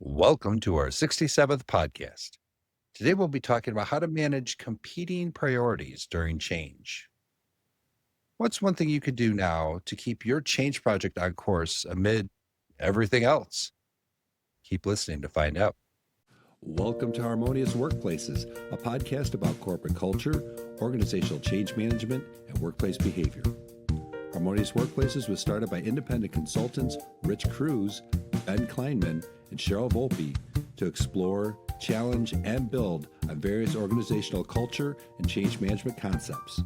Welcome to our 67th podcast. Today we'll be talking about how to manage competing priorities during change. What's one thing you could do now to keep your change project on course amid everything else? Keep listening to find out. Welcome to Harmonious Workplaces, a podcast about corporate culture, organizational change management, and workplace behavior. Harmonious Workplaces was started by independent consultants Rich Cruz, Ben Kleinman, and Cheryl Volpe to explore, challenge, and build on various organizational culture and change management concepts.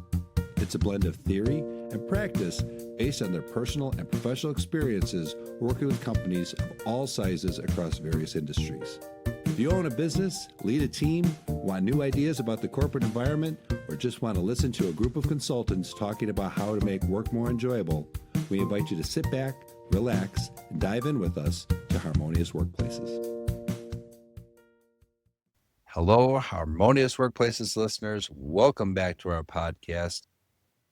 It's a blend of theory and practice based on their personal and professional experiences working with companies of all sizes across various industries. If you own a business, lead a team, want new ideas about the corporate environment, or just want to listen to a group of consultants talking about how to make work more enjoyable, we invite you to sit back, relax, and dive in with us to Harmonious Workplaces. Hello, Harmonious Workplaces listeners. Welcome back to our podcast.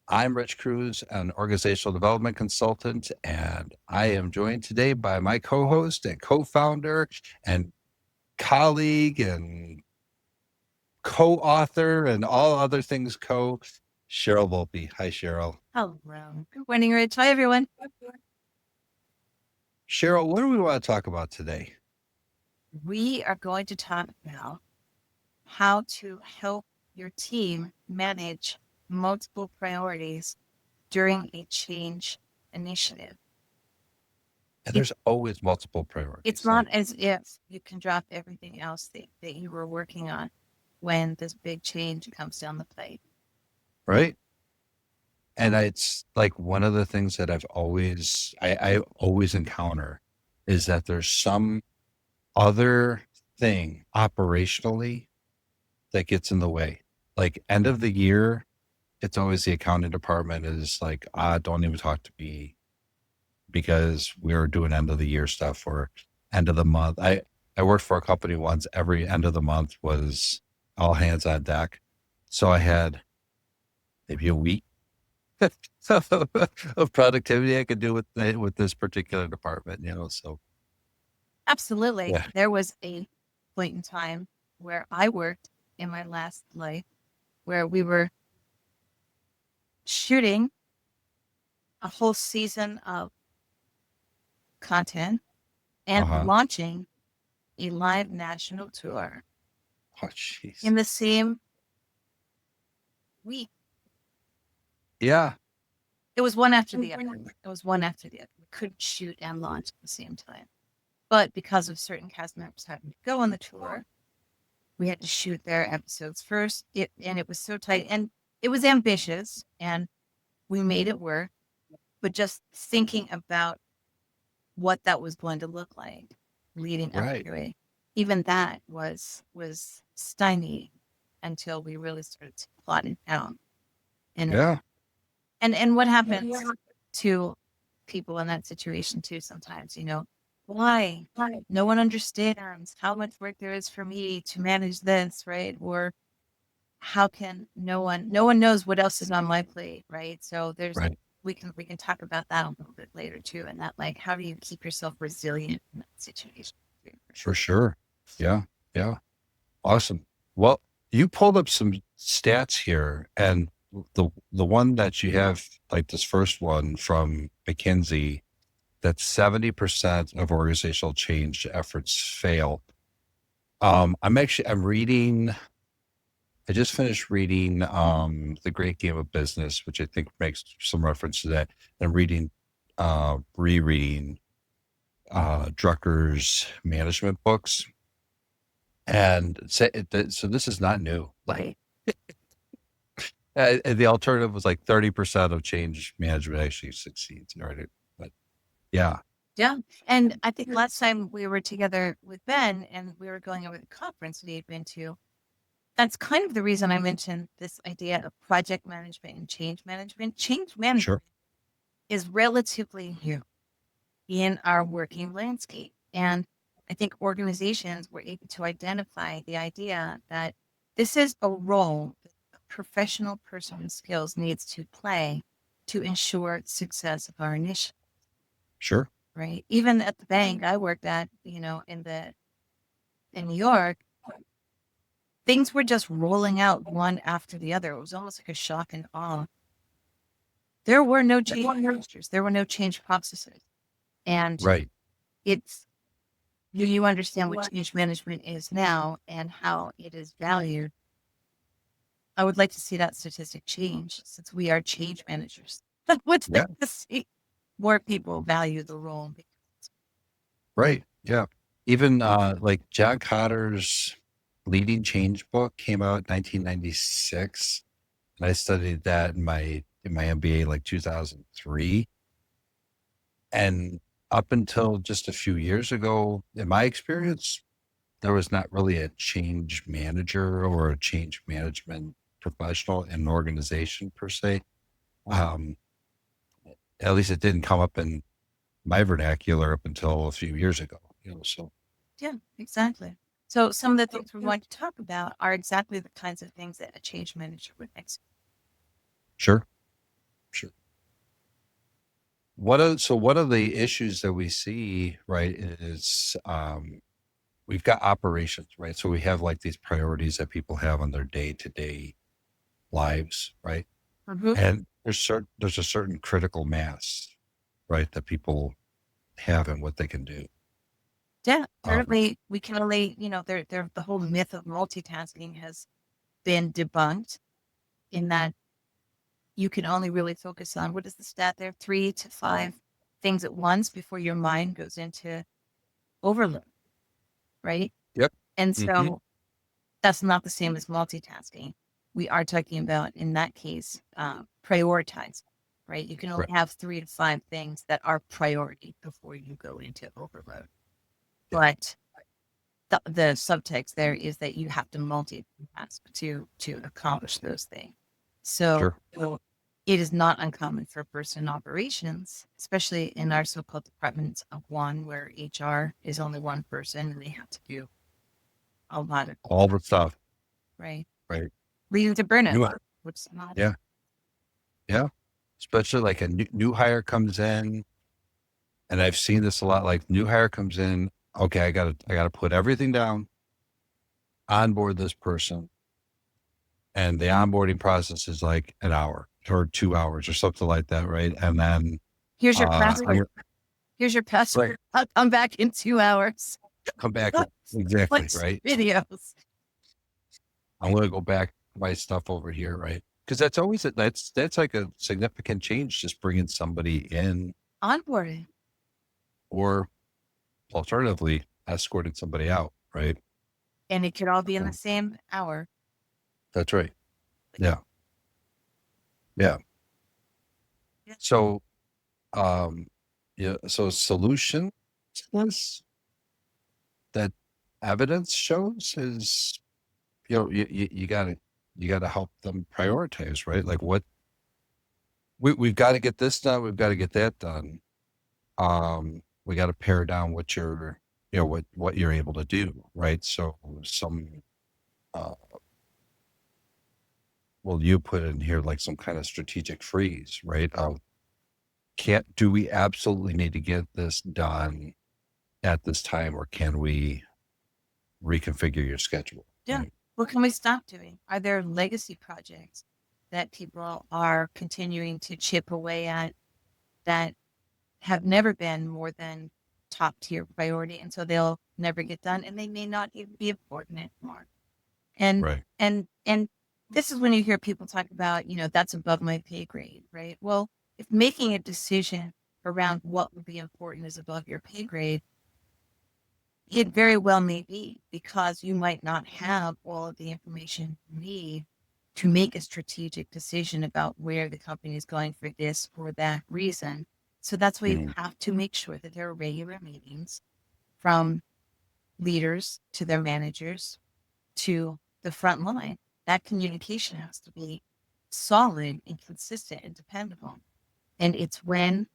I'm Rich Cruz, an organizational development consultant, and I am joined today by my co-host and co-founder and colleague and co-author and all other things Cheryl Volpe. Hi, Cheryl. Hello. Good morning, Rich. Hi, everyone. Cheryl, what do we want to talk about today? We are going to talk about how to help your team manage multiple priorities during a change initiative. And there's always multiple priorities. It's not as if you can drop everything else that you were working on when this big change comes down the plate. Right. And it's like one of the things that I always encounter is that there's some other thing operationally that gets in the way. Like end of the year, it's always the accounting department is like, don't even talk to me because we're doing end of the year stuff or end of the month. I worked for a company once, every end of the month was all hands on deck. So I had maybe a week of productivity I could do with this particular department, so. Absolutely. Yeah. There was a point in time where I worked in my last life where we were shooting a whole season of content and launching a live national tour in the same week. Yeah. It was one after the other. We couldn't shoot and launch at the same time. But because of certain cast members having to go on the tour, we had to shoot their episodes first. And it was so tight and it was ambitious and we made it work. But just thinking about what that was going to look like leading up to it, even that was stymied until we really started to plot it out. And what happens to people in that situation too sometimes, why? No one understands how much work there is for me to manage this, right? Or how can no one knows what else is on my plate, right? So we can talk about that a little bit later too. And that, like, how do you keep yourself resilient in that situation? For sure. Yeah. Yeah. Awesome. Well, you pulled up some stats here and the one that you have, like this first one from McKinsey, that 70% of organizational change efforts fail. I just finished reading The Great Game of Business, which I think makes some reference to that. I'm rereading Drucker's management books. And so this is not new. Like the alternative was like 30% of change management actually succeeds. Right? But yeah. Yeah. And I think last time we were together with Ben and we were going over the conference we had been to, that's kind of the reason I mentioned this idea of project management and change management. Change management is relatively new in our working landscape. And I think organizations were able to identify the idea that this is a role that a professional person with skills needs to play to ensure success of our initiative. Sure. Right. Even at the bank I worked at, in the in New York, things were just rolling out one after the other. It was almost like a shock and awe. There were no change managers. There were no change processors. And Right. it's, do you understand what change management is now and how it is valued? I would like to see that statistic change since we are change managers. I would Yeah. like to see more people value the role. Right. Yeah. Even like John Cotter's Leading Change book came out in 1996, and I studied that in my MBA like 2003. And up until just a few years ago, in my experience, there was not really a change manager or a change management professional in an organization per se. Um, at least it didn't come up in my vernacular up until a few years ago. So Yeah, exactly. So some of the things we're going to talk about are exactly the kinds of things that a change manager would execute. sure, sure. One of the issues that we see, right, is we've got operations, right? So we have like these priorities that people have on their day-to-day lives, right? Mhm. And there's a certain critical mass, right, that people have and what they can do. Yeah, Um, certainly we can only, the whole myth of multitasking has been debunked in that you can only really focus on, what is the stat there? 3 to 5 things at once before your mind goes into overload, right? yep. And Hmm. so that's not the same as multitasking. We are talking about, in that case, prioritize, right? You can only Right. have 3 to 5 things that are priority before you go into overload. Yeah. But the subtext there is that you have to multitask to accomplish those things. So, Sure. it is not uncommon for a person in operations, especially in our so-called departments of one, where HR is only one person and they have to do a lot of, All the stuff. right, Right. leading to burnout, New, which is not. yeah. Yeah. Especially like a new hire comes in, and I've seen this a lot. Like new hire comes in, okay, I gotta put everything down, onboard this person, and the onboarding process is like an hour or 2 hours or something like that, right? And then Here's your uh, password. Here's your password. right, I'll come back in 2 hours. come back exactly, Watch right? videos. I'm gonna go back to my stuff over here, right? Because that's always that's like a significant change, just bringing somebody in, Onboarding. or alternatively escorting somebody out, right? And it could all be in the same hour. That's right. Yeah. Yeah. Yeah. So, yeah. So solution is that evidence shows is, you gotta help them prioritize, right? Like we've got to get this done. We've got to get that done. We got to pare down what you're able to do, right? So uh, you put in here like some kind of strategic freeze, right? Do we absolutely need to get this done at this time, or can we reconfigure your schedule? Yeah. Right? What can we stop doing? Are there legacy projects that people are continuing to chip away at that have never been more than top tier priority? And so they'll never get done and they may not even be important anymore. And, Right. and this is when you hear people talk about, that's above my pay grade, right? Well, if making a decision around what would be important is above your pay grade, it very well may be, because you might not have all of the information you need to make a strategic decision about where the company is going for this or that reason. So that's why you Mhm. have to make sure that there are regular meetings from leaders to their managers to the front line. That communication has to be solid and consistent and dependable. And it's when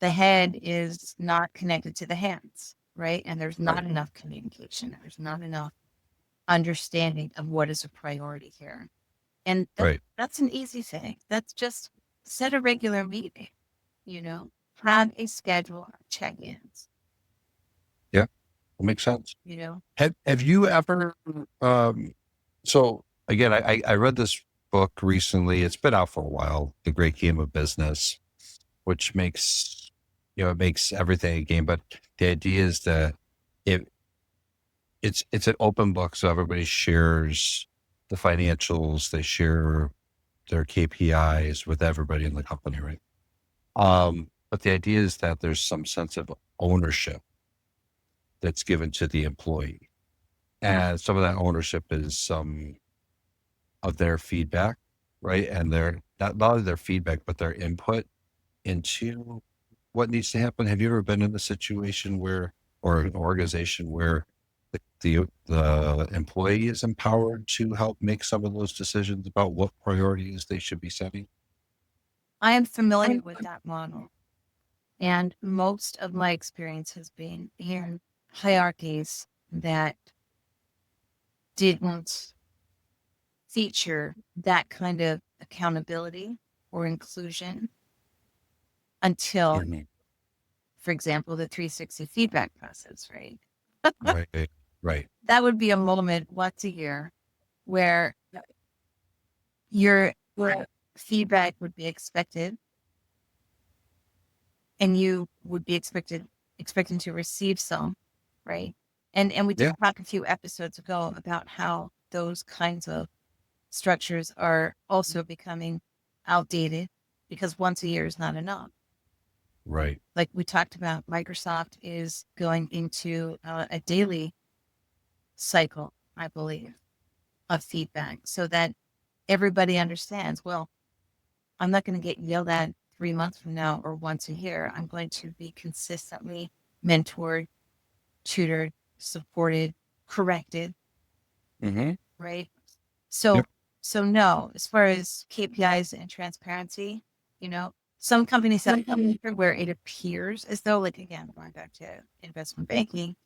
the head is not connected to the hands, right? And there's not Right. enough communication. There's not enough understanding of what is a priority here. And Right. that's an easy thing. That's just set a regular meeting, have a schedule of check-ins. Yeah. That makes sense. you know? Have you ever so again, I read this book recently. It's been out for a while, The Great Game of Business, which makes it makes everything a game, but the idea is that it it's an open book, so everybody shares the financials, they share their KPIs with everybody in the company, right? But the idea is that there's some sense of ownership that's given to the employee. And some of that ownership is some of their feedback, right? And their not only their feedback, but their input into what needs to happen. Have you ever been in a situation where, or an organization where the employee is empowered to help make some of those decisions about what priorities they should be setting? I am familiar with that model. And most of my experience has been in hierarchies that didn't feature that kind of accountability or inclusion until, Mhm. for example, the 360 feedback process, right? Right, right. That would be a moment once a year where your feedback would be expected and you would be expecting to receive some, right? And we did Yeah, talk a few episodes ago about how those kinds of structures are also becoming outdated because once a year is not enough. right. Like we talked about, Microsoft is going into a daily cycle, I believe, of feedback so that everybody understands, well, I'm not going to get yelled at 3 months from now or once a year. I'm going to be consistently mentored, tutored, supported, corrected, Mm-hmm. right? Yep. So, so no, as far as KPIs and transparency, some companies have where it appears as though, like, again, going back to investment banking,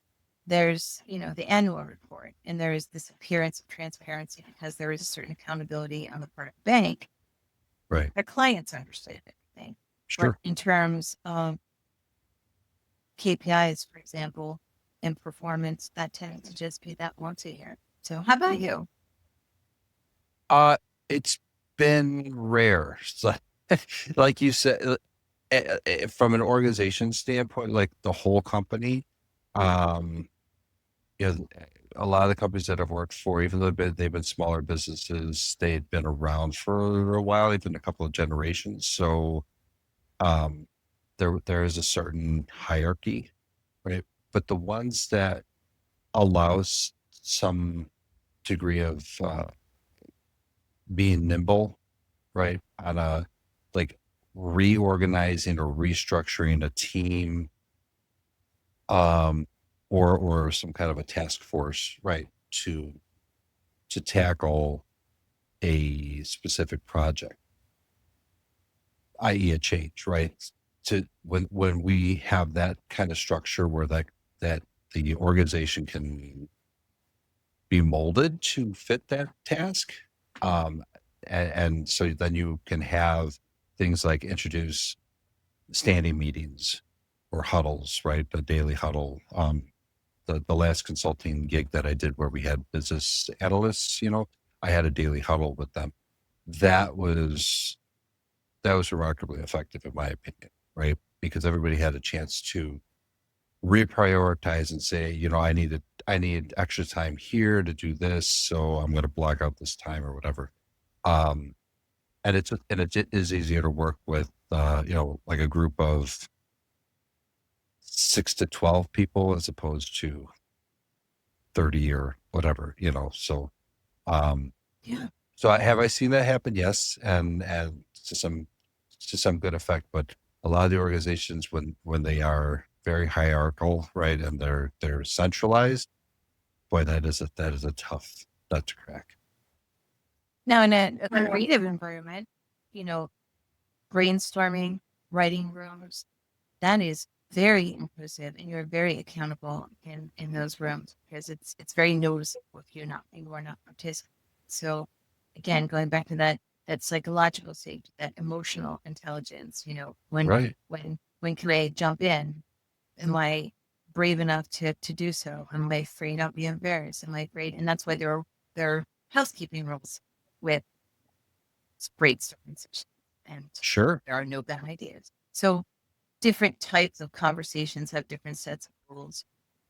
there's, the annual report and there is this appearance of transparency because there is a certain accountability on the part of the bank. Right. Their clients understand everything. But Sure. in terms of KPIs, for example, and performance, that tends to just be that once a year. So how about you? Uh, it's been rare. So, like you said, from an organization standpoint, like the whole company, um, you know, a lot of the companies that I've worked for, even though they've been smaller businesses, they've been around for a while, even a couple of generations. So, um, there is a certain hierarchy, right? But the ones that allows some degree of being nimble, right? On a like reorganizing or restructuring a team, um, or some kind of a task force, right? To tackle a specific project, i.e. a change, right? To when we have that kind of structure where that the organization can be molded to fit that task. Um, and so then you can have things like introduce standing meetings or huddles, right? The daily huddle. The last consulting gig that I did where we had business analysts, I had a daily huddle with them. That was that was remarkably effective in my opinion, right? Because everybody had a chance to reprioritize and say, I need extra time here to do this, so I'm going to block out this time or whatever. Um, and it is easier to work with, like a group of 6 to 12 people as opposed to 30 or whatever. Um, Yeah. so have I seen that happen? Yes, and to some good effect, but a lot of the organizations when they are very hierarchical, right, and they're centralized, boy, that is a tough nut to crack. Now, in a creative environment, you know, brainstorming, writing rooms, that is very inclusive and you're very accountable in those rooms because it's very noticeable if you are not participating. So again, going back to that psychological safety, that emotional intelligence, when Right. when can I jump in? Am I brave enough to do so? Am I afraid I'll be embarrassed? Am I afraid? And that's why there are housekeeping rules with brainstorming sessions, and Sure. there are no bad ideas. So different types of conversations have different sets of rules,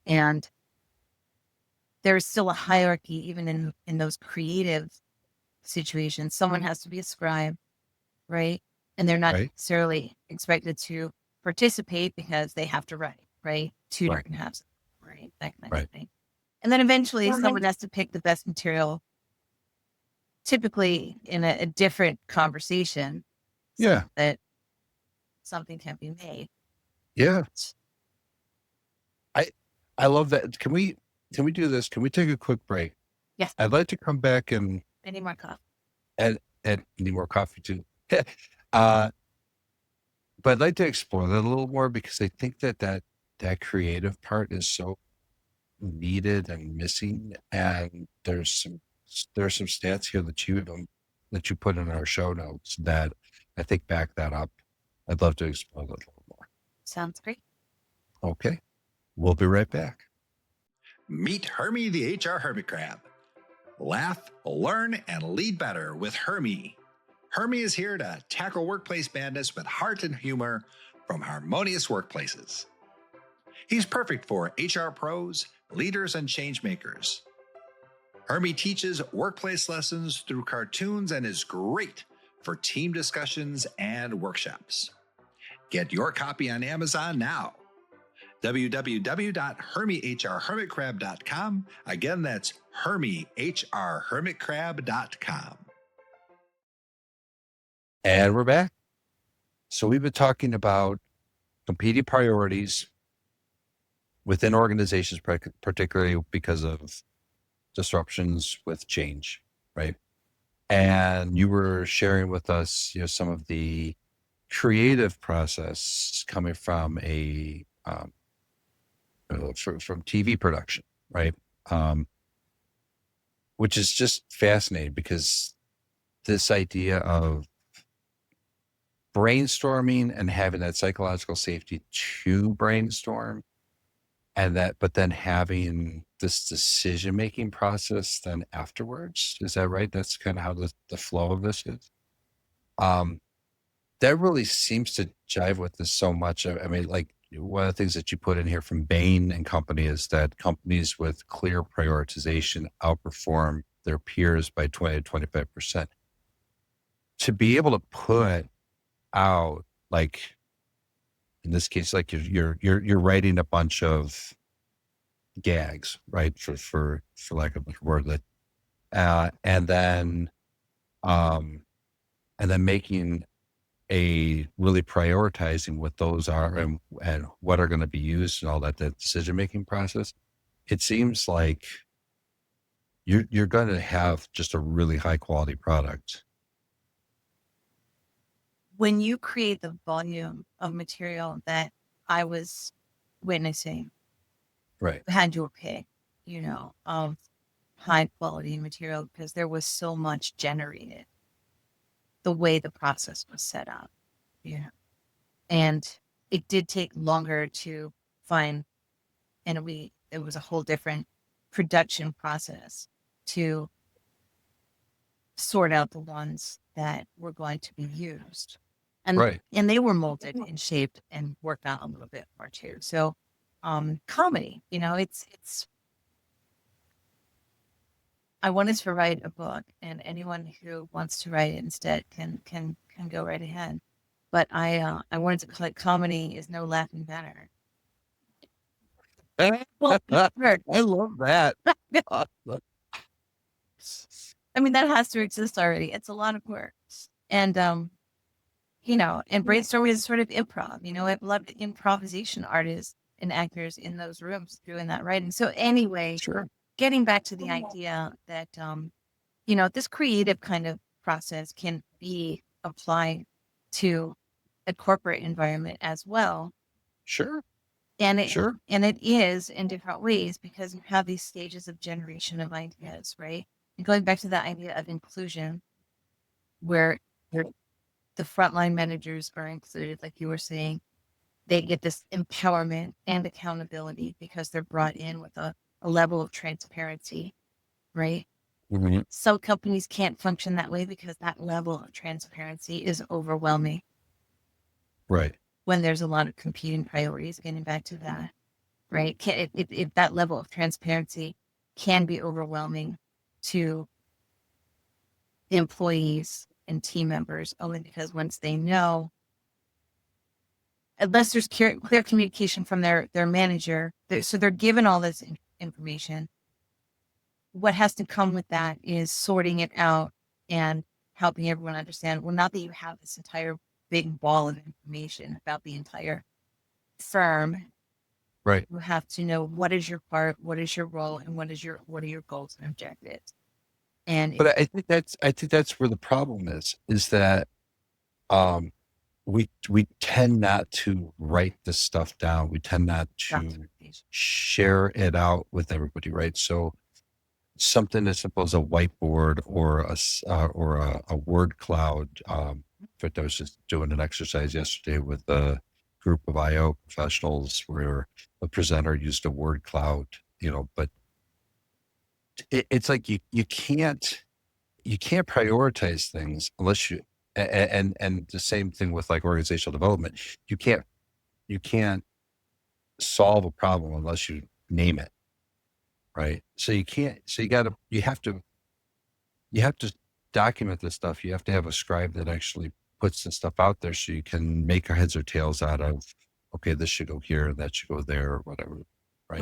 and there's still a hierarchy even in those creative situations. Someone has to be a scribe, right? And they're not Right. necessarily expected to participate because they have to write, right? Tutor Right. can have some, right? That kind of Right. thing. And then eventually someone has to pick the best material, typically in a different conversation, so Yeah. that something can be made. Yeah. I I love that. Can we do this? Can we take a quick break? Yes. I'd like to come back and Any more coffee? and need more coffee too. uh, but I'd like to explore that a little more because I think that creative part is so needed and missing. And there's some stats here that you put in our show notes that I think back that up. I'd love to explore that a little more. Sounds great. Okay, we'll be right back. Meet Hermie the HR Hermit Crab. Laugh, learn, and lead better with Hermie. Hermie is here to tackle workplace madness with heart and humor from Harmonious Workplaces. He's perfect for HR pros, leaders, and change makers. Hermie teaches workplace lessons through cartoons and is great for team discussions and workshops. Get your copy on Amazon now. www.hermiehrhermitcrab.com. Again, that's hermiehrhermitcrab.com. And we're back. So we've been talking about competing priorities within organizations, particularly because of disruptions with change, right? And you were sharing with us, some of the creative process coming from from TV production, right? Um, which is just fascinating because this idea of brainstorming and having that psychological safety to brainstorm but then having this decision making process then afterwards. Is that right? That's kind of how the flow of this is. Um, that really seems to jive with this so much. I mean, like one of the things that you put in here from Bain and Company is that companies with clear prioritization outperform their peers by 20 to 25%. To be able to put out, like in this case, like you're writing a bunch of gags, right? For lack of a word, that and then making a really prioritizing what those are and what are going to be used and all that decision making process. It seems like you're going to have just a really high quality product. When you create the volume of material that I was witnessing, Right. had your pick, of high quality material because there was so much generated the way the process was set up, and it did take longer to find, and it was a whole different production process to sort out the ones that were going to be used. Right. And they were molded and shaped and worked on a little bit more too. So comedy, it's I wanted to write a book, and anyone who wants to write it instead can go right ahead. But I wanted to call it Comedy is No Laughing Matter. Well, I love that. I mean, that has to exist already. It's a lot of work. And and brainstorming is sort of improv. I've loved improvisation artists and actors in those rooms doing that writing. So anyway, Sure. getting back to the idea that this creative kind of process can be applied to a corporate environment as well. Sure. And Sure. it is in different ways because you have these stages of generation of ideas, right? And going back to that idea of inclusion, where the frontline managers are included, like you were saying, they get this empowerment and accountability because they're brought in with a level of transparency, right? Mhm. Some companies can't function that way because that level of transparency is overwhelming Right. when there's a lot of competing priorities, getting back to that, right? If that level of transparency can be overwhelming to employees and team members, only because once they know, unless there's clear communication from their manager, so they're given all this information. What has to come with that is sorting it out and helping everyone understand, well, not that you have this entire big ball of information about the entire firm. Right. You have to know what is your part, what is your role, and what are your goals and objectives. And But I think that's where the problem is that um we tend not to write this stuff down. We tend not to documentation. share it out with everybody, right? So something as simple as a whiteboard or or a word cloud. In fact, I was just doing an exercise yesterday with a group of IO professionals where the presenter used a word cloud, but it's like you can't prioritize things unless you and the same thing with like organizational development. You can't solve a problem unless you name it, right? So you can't. So you have to document this stuff. You have to have a scribe that actually puts the stuff out there so you can make a heads or tails out of, okay, this should go here, that should go there, or whatever, right?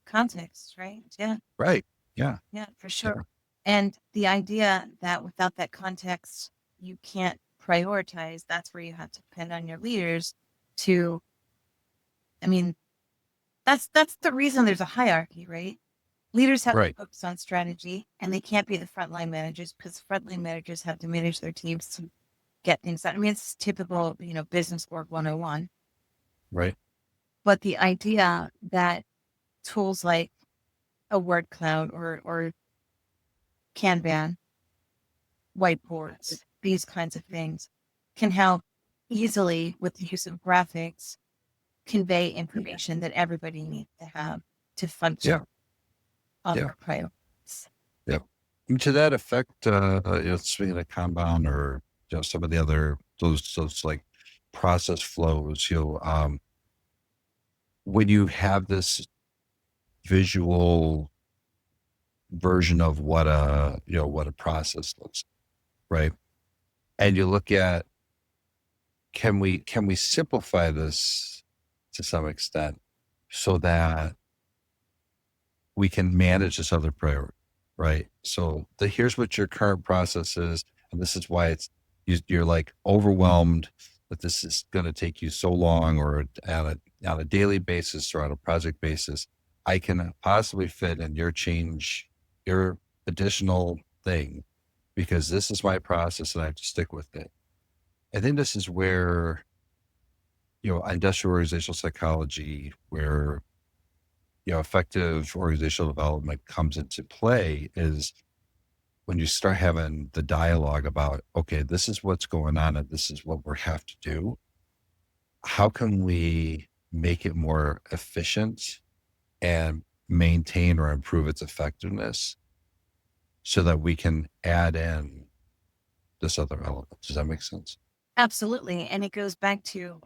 Context, right? Yeah. Right. Yeah. Yeah, for Yeah. sure. And the idea that without that context, you can't prioritize, that's where you have to depend on your leaders to, I mean, that's the reason there's a hierarchy, right? Leaders have to Right. focus on strategy and they can't be the frontline managers because frontline managers have to manage their teams to get things done. I mean, it's typical, business work 101. Right. But the idea that tools like a word cloud or Kanban, whiteboards, these kinds of things can help easily with the use of graphics convey information that everybody needs to have to function Yeah. on Yeah. their priorities. Yeah. And to that effect, speaking of Kanban or some of the other those like process flows, when you have this visual version of what a process looks like, right? And you look at, can we simplify this to some extent so that we can manage this other priority, right? So here's what your current process is, and this is why you're like overwhelmed that this is going to take you so long, or on a daily basis or on a project basis. I can possibly fit in your additional thing because this is my process and I have to stick with it. I think this is where industrial organizational psychology, where effective organizational development comes into play, is when you start having the dialogue about, okay, this is what's going on and this is what we have to do. How can we make it more efficient and maintain or improve its effectiveness so that we can add in this other element? Does that make sense? Absolutely. And it goes back to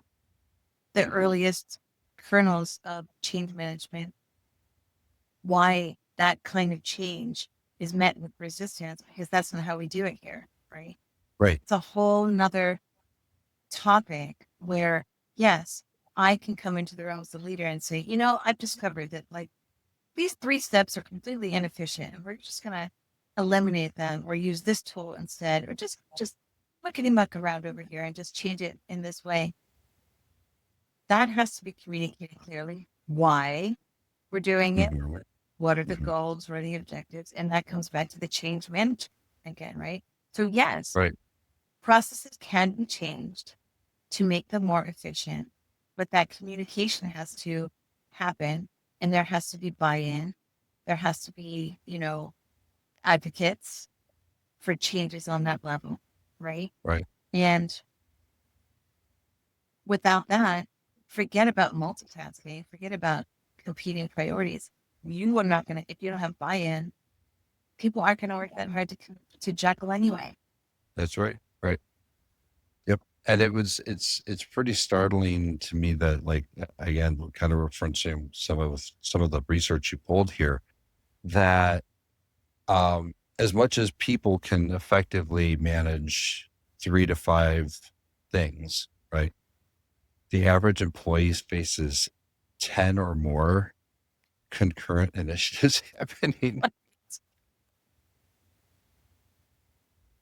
the earliest kernels of change management, why that kind of change is met with resistance, because that's not how we do it here, right? Right. It's a whole nother topic where, yes, I can come into the role as a leader and say, I've discovered that like these 3 steps are completely inefficient and we're just going to eliminate them or use this tool instead, or just muckety muck around over here and just change it in this way. That has to be communicated clearly. Why we're doing it? Mm-hmm. What are the Mm-hmm. goals? What are the objectives? And that comes back to the change management again, right? So yes, Right. processes can be changed to make them more efficient, but that communication has to happen and there has to be buy-in. There has to be, advocates for changes on that level, right? Right. And without that, forget about multitasking, forget about competing priorities. You are not going to, if you don't have buy-in, people aren't going to work that hard to juggle anyway. That's right. Right. Yep. And it's pretty startling to me that, like, again, kind of referencing some of the research you pulled here, that as much as people can effectively manage 3 to 5 things, right? The average employee faces 10 or more concurrent initiatives happening.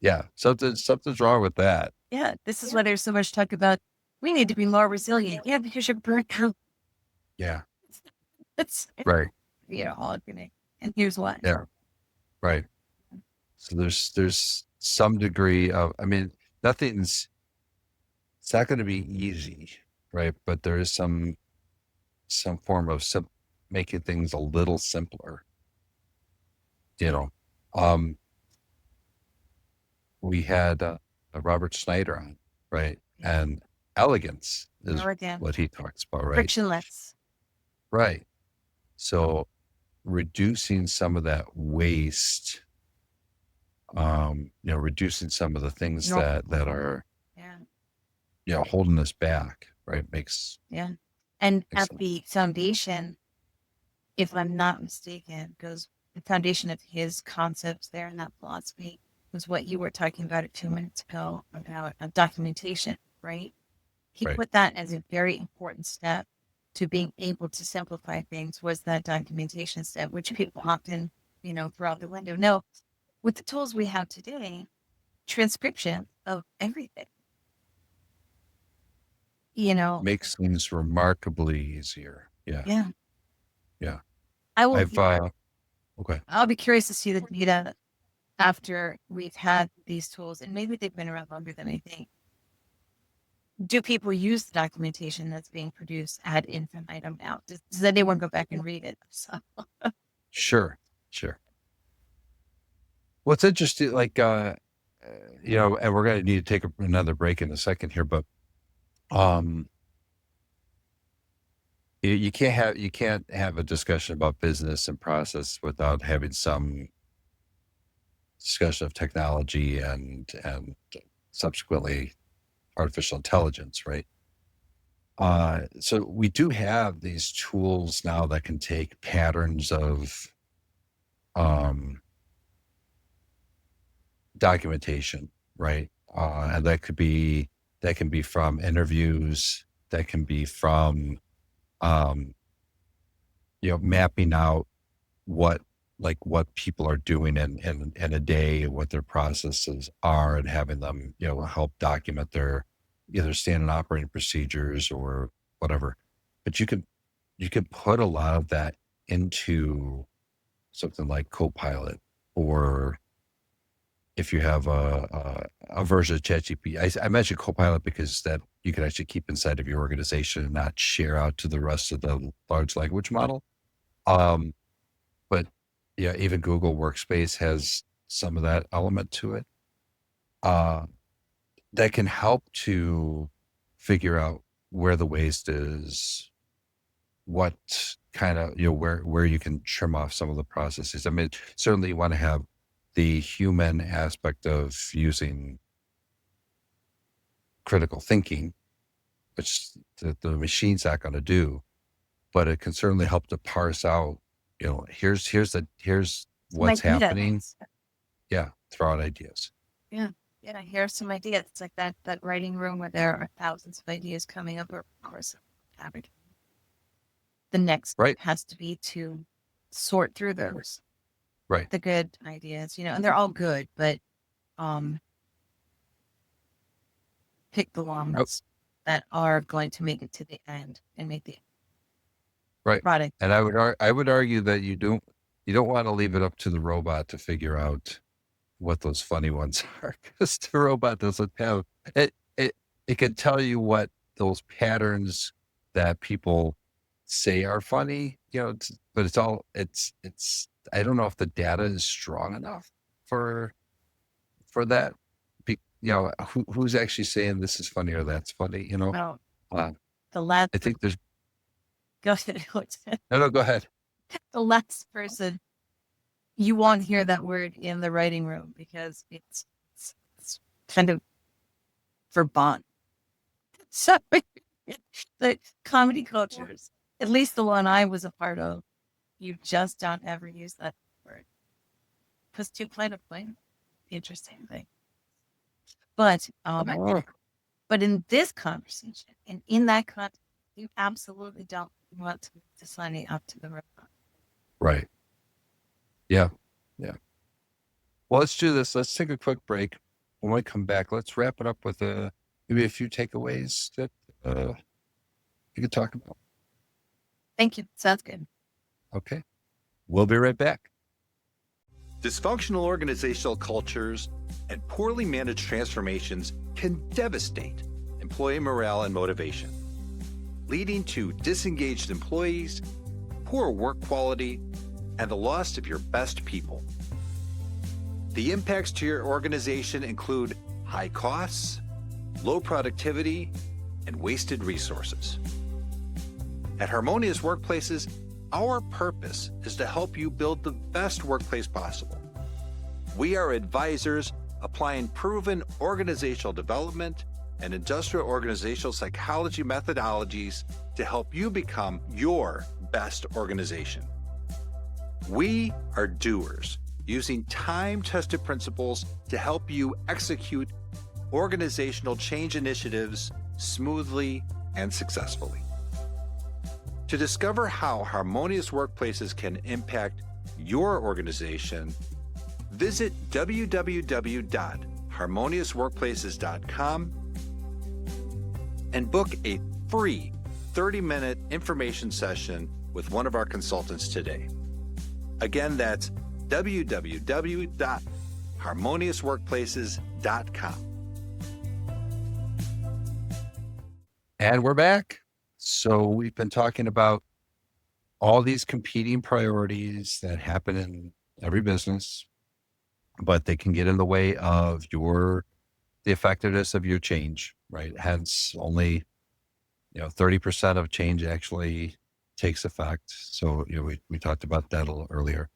Yeah, something's wrong with that. Yeah, this is why there's so much talk about we need to be more resilient. Yeah, because you're burnt out. Yeah, It's right. all happening. And here's why. Yeah, right. So there's some degree of, I mean, nothing's it's not going to be easy, right? But there is some form of making things a little simpler. You know, um, we had a Robert Snyder on, right? And elegance is Elegant, what he talks about, right? frictionless. Right. So reducing some of that waste, reducing some of the things No. that are, Yeah. holding us back, right? Yeah. And Makes at sense. the foundation, if I'm not mistaken, goes the foundation of his concepts there in that philosophy was what you were talking about a few minutes ago about documentation, right? He Right. put that as a very important step to being able to simplify things was that documentation step, which people often, throw out the window. No, with the tools we have today, transcription of everything, Makes things remarkably easier. Yeah. yeah. Yeah. I will, I've, okay. I'll be curious to see the data after we've had these tools, and maybe they've been around longer than I think. Do people use the documentation that's being produced ad infinitum now? Does anyone go back and read it? So, Sure. Sure. Well, it's interesting, like, and we're going to need to take another break in a second here, but, um, you can't have a discussion about business and process without having some discussion of technology and subsequently artificial intelligence, right? So we do have these tools now that can take patterns of um, documentation, right? And that can be from interviews, that can be from um, mapping out what what people are doing in a day, what their processes are, and having them help document their either standard operating procedures or whatever. But you can put a lot of that into something like Copilot, or if you have a version of ChatGPT. I mentioned Copilot because that you can actually keep inside of your organization and not share out to the rest of the large language model. Um, but yeah, even Google Workspace has some of that element to it. Uh, that can help to figure out where the waste is, what kind of, where you can trim off some of the processes. I mean, certainly you want to have the human aspect of using critical thinking, which the machine's not going to do, but it can certainly help to parse out, here's what's might do that. happening. Yeah. Throw out ideas. Yeah. Yeah. Here are some ideas. It's like that writing room where there are thousands of ideas coming up over the course of average. The next Right. has to be to sort through those. Right. The good ideas, and they're all good, but pick the ones that are going to make it to the end and make the product. And I would argue that you don't want to leave it up to the robot to figure out what those funny ones are, because the robot doesn't have it. It can tell you what those patterns that people say are funny, but it's I don't know if the data is strong enough for that. Who's actually saying this is funny or that's funny, Well, the last, I think there's, go ahead, no, go ahead. the last person, you won't hear that word in the writing room because it's kind of verboten. So the comedy cultures, at least the one I was a part of, you just don't ever use that word. Because too plain to plain. Interesting thing. But Oh, but in this conversation and in that context, you absolutely don't want to sign it up to the robot. right. Yeah. Yeah. Well, let's do this. Let's take a quick break. When we come back, let's wrap it up with maybe a few takeaways that you could talk about. Thank you. Sounds good. Okay. We'll be right back. Dysfunctional organizational cultures and poorly managed transformations can devastate employee morale and motivation, leading to disengaged employees, poor work quality, and the loss of your best people. The impacts to your organization include high costs, low productivity, and wasted resources. At Harmonious Workplaces, our purpose is to help you build the best workplace possible. We are advisors applying proven organizational development and industrial organizational psychology methodologies to help you become your best organization. We are doers, using time-tested principles to help you execute organizational change initiatives smoothly and successfully. To discover how Harmonious Workplaces can impact your organization, visit www.harmoniousworkplaces.com and book a free 30-minute information session with one of our consultants today. Again, that's www.harmoniousworkplaces.com. And we're back. So we've been talking about all these competing priorities that happen in every business, but they can get in the way of the effectiveness of your change, right? Hence only, 30% of change actually takes effect. So, we talked about that a little earlier.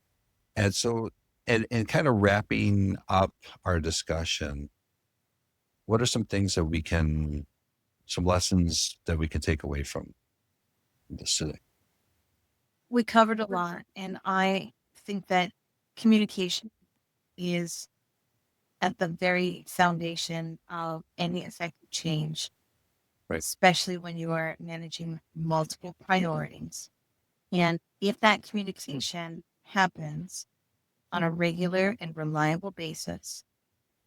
And so, and kind of wrapping up our discussion, what are some lessons that we can take away from this today? We covered a lot, and I think that communication is at the very foundation of any effective change, Right. especially when you are managing multiple priorities. And if that communication happens on a regular and reliable basis,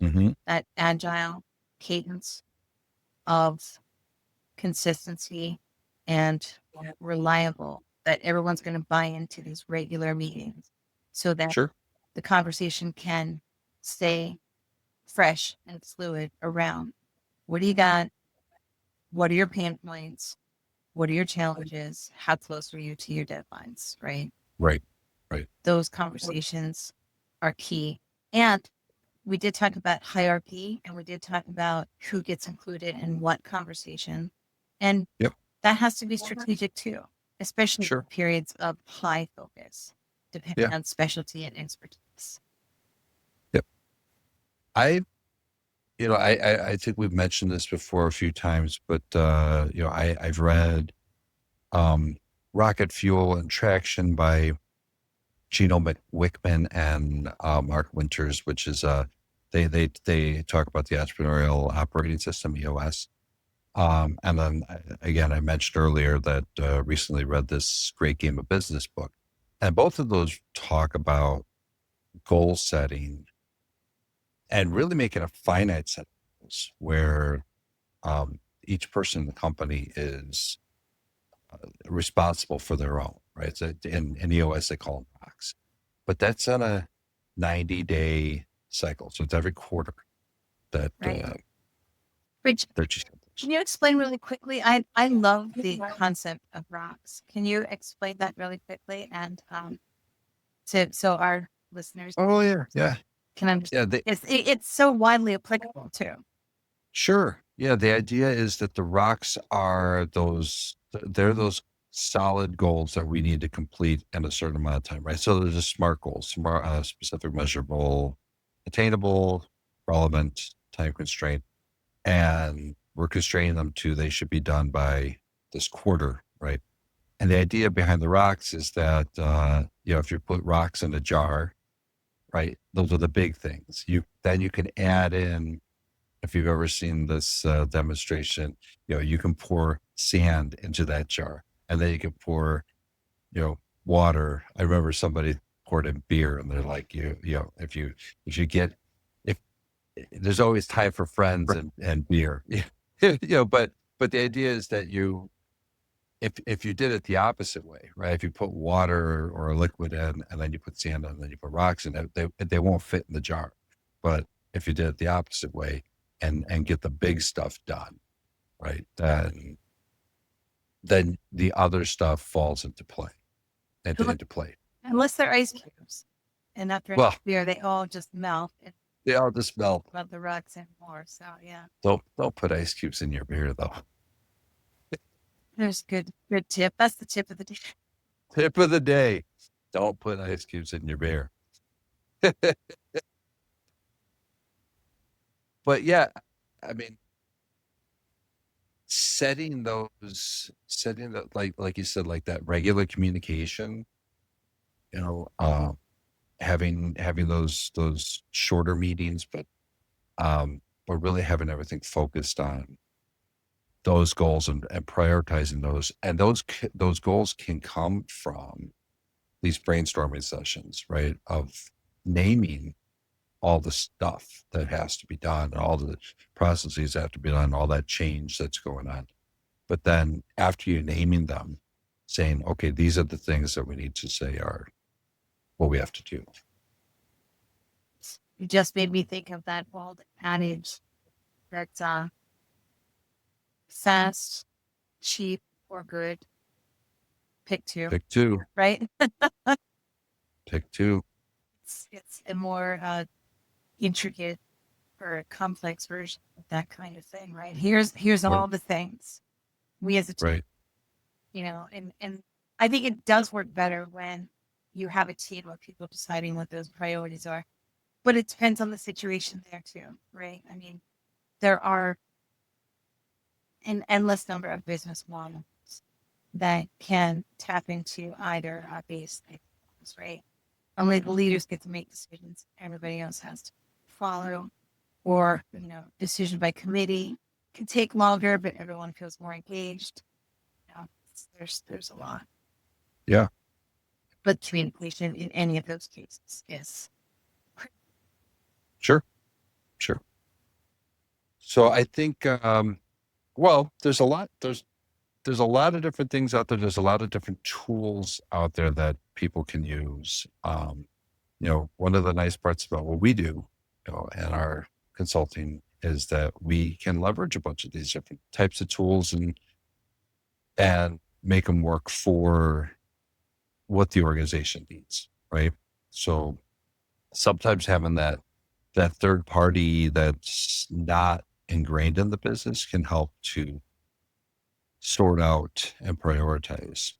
Mm-hmm. that agile cadence of consistency and reliable, that everyone's going to buy into these regular meetings so that Sure. the conversation can stay fresh and fluid around what do you got? What are your pain points? What are your challenges? How close are you to your deadlines? Right. Right. Those conversations are key. And we did talk about hierarchy, and we did talk about who gets included in what conversation. And Yep. that has to be strategic too, especially Sure. in periods of high focus, depending on specialty and expertise. Yep. I think we've mentioned this before a few times, but I've read Rocket Fuel and Traction by Gino Wickman and Mark Winters, which is they talk about the entrepreneurial operating system, EOS. And then again, I mentioned earlier that recently read this Great Game of Business book, and both of those talk about goal setting and really making a finite set of goals where each person in the company is responsible for their own, right? So in EOS, they call them rocks, but that's on a 90-day cycle. So it's every quarter that Right. Rich, they're just. can you explain really quickly? I love the concept of rocks. Can you explain that really quickly? And so our listeners Yeah. can understand. It's so widely applicable too. Sure. Yeah, the idea is that the rocks are they're those solid goals that we need to complete in a certain amount of time, right? So there's just SMART goals, smart, specific, measurable, attainable, relevant, time constraint, and we're constraining them to they should be done by this quarter, right? And the idea behind the rocks is that if you put rocks in a jar, right, those are the big things. Then you can add in, if you've ever seen this demonstration, you can pour sand into that jar, and then you can pour, water. I remember somebody poured in beer, and they're like, if you get, if there's always time for friends and beer, but the idea is that if you did it the opposite way, right? If you put water or a liquid in, and then you put sand in, and then you put rocks in it, they won't fit in the jar. But if you did it the opposite way and get the big stuff done, right, then the other stuff falls into play. Unless they're ice cubes. And after Well, beer, they all just melt. And they all just melt. about the rocks anymore. So yeah. Don't put ice cubes in your beer though. There's good tip. That's the tip of the day. Tip of the day: don't put ice cubes in your beer. But yeah, I mean, setting that, like you said, like that regular communication, having those shorter meetings, but really having everything focused on those goals and prioritizing those, and those goals can come from these brainstorming sessions, right? Of naming all the stuff that has to be done, all the processes that have to be done, all that change that's going on. But then after you naming them, saying, okay, these are the things that we need to say are what we have to do. You just made me think of that old adage that fast, cheap, or good. Pick two. Pick two. Right? Pick two. It's a more intricate or complex version of that kind of thing, right? Here's all the things we as a team, right, and I think it does work better when you have a team of people deciding what those priorities are. But it depends on the situation there too, right? I mean, there are an endless number of business models that can tap into either base, right? Only the leaders get to make decisions. Everybody else has to follow, or decision by committee can take longer, but everyone feels more engaged. There's a lot. Yeah. But communication in any of those cases is Sure. So I think, there's a lot of different things out there. There's a lot of different tools out there that people can use. One of the nice parts about what we do, and our consulting, is that we can leverage a bunch of these different types of tools and make them work for what the organization needs, right? So sometimes having that third party that's not ingrained in the business can help to sort out and prioritize.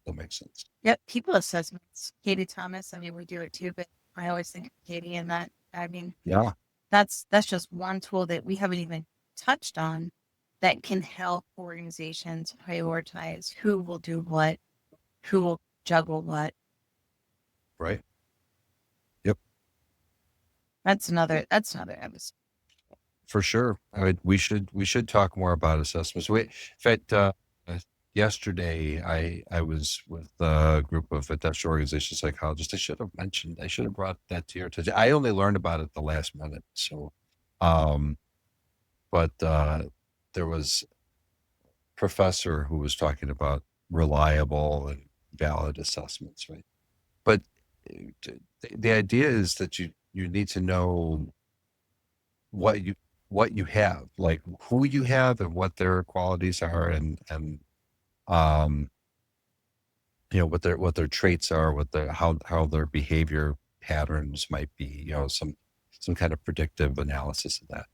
That makes sense. Yep. People assessments. Katie Thomas. I mean, we do it too, but I always think of Katie and that. I mean, Yeah. That's just one tool that we haven't even touched on that can help organizations prioritize who will do what, who will juggle what. Right. Yep. That's another episode. For sure. We should talk more about assessments. In fact, yesterday I was with a group of industrial organization psychologists. I should have brought that to your attention. I only learned about it the last minute. So, but there was a professor who was talking about reliable and valid assessments, right? But the idea is that you need to know what you have, like who you have and what their qualities are, and what their traits are, how their behavior patterns might be, some kind of predictive analysis of that.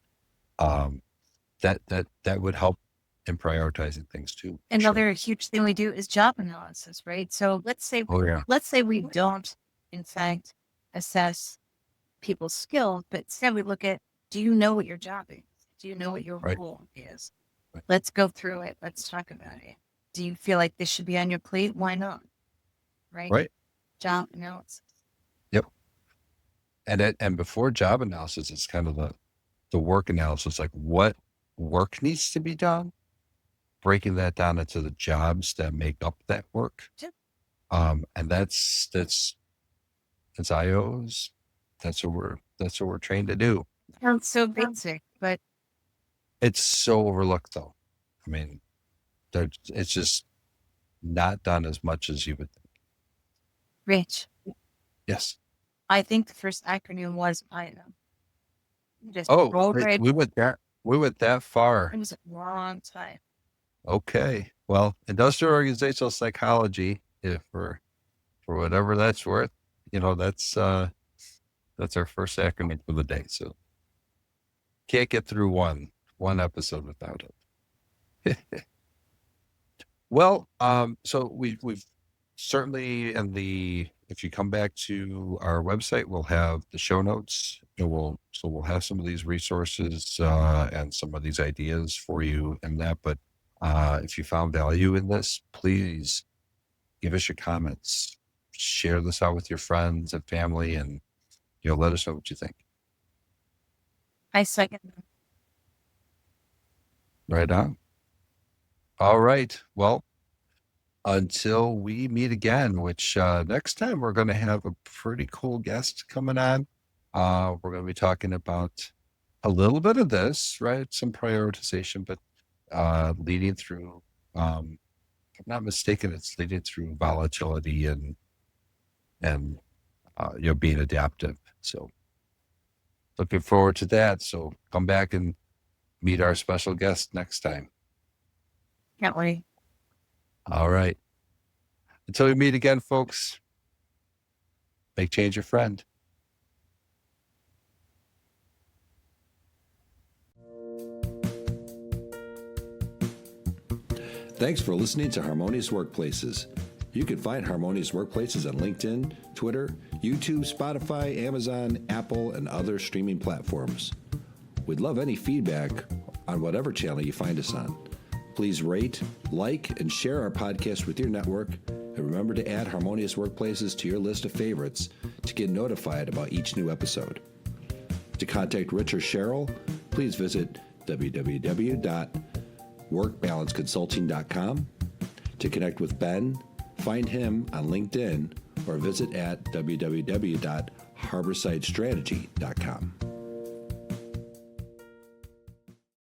that would help in prioritizing things too. Sure. Another huge thing we do is job analysis, right? So let's say Oh yeah. we don't, in fact, assess people's skills, but instead we look at, do you know what your job is? Do you know what your Right. role is? Right. Let's go through it. Let's talk about it. Do you feel like this should be on your plate? Why not? Right? Right. Job analysis. Yep. And before job analysis, it's kind of the work analysis, like what work needs to be done, breaking that down into the jobs that make up that work. Yep. And that's IOs. That's what we're trained to do. Sounds so basic, but It's so overlooked though. I mean, it's just not done as much as you would think. Rich, Yes. I think the first acronym was IO. Just Oh, roll right. we went that far. It was a long time. Okay. Well, industrial organizational psychology, if for whatever that's worth, that's our first acronym for the day. So can't get through one episode without it. Well, so we've certainly if you come back to our website, we'll have the show notes. We'll have some of these resources and some of these ideas for you in that. But if you found value in this, please give us your comments, share this out with your friends and family, and let us know what you think. I second them. Right on. All right. Well, until we meet again, which next time we're going to have a pretty cool guest coming on. We're going to be talking about a little bit of this, right? Some prioritization, but leading through, if I'm not mistaken, it's leading through volatility and being adaptive. So looking forward to that. So come back and meet our special guest next time. Can't wait. All right. Until we meet again, folks, make change your friend. Thanks for listening to Harmonious Workplaces. You can find Harmonious Workplaces on LinkedIn, Twitter, YouTube, Spotify, Amazon, Apple, and other streaming platforms. We'd love any feedback on whatever channel you find us on. Please rate, like, and share our podcast with your network, and remember to add Harmonious Workplaces to your list of favorites to get notified about each new episode. To contact Rich or Cheryl, please visit www.workbalanceconsulting.com. To connect with Ben, find him on LinkedIn or visit at www.harborsidestrategy.com.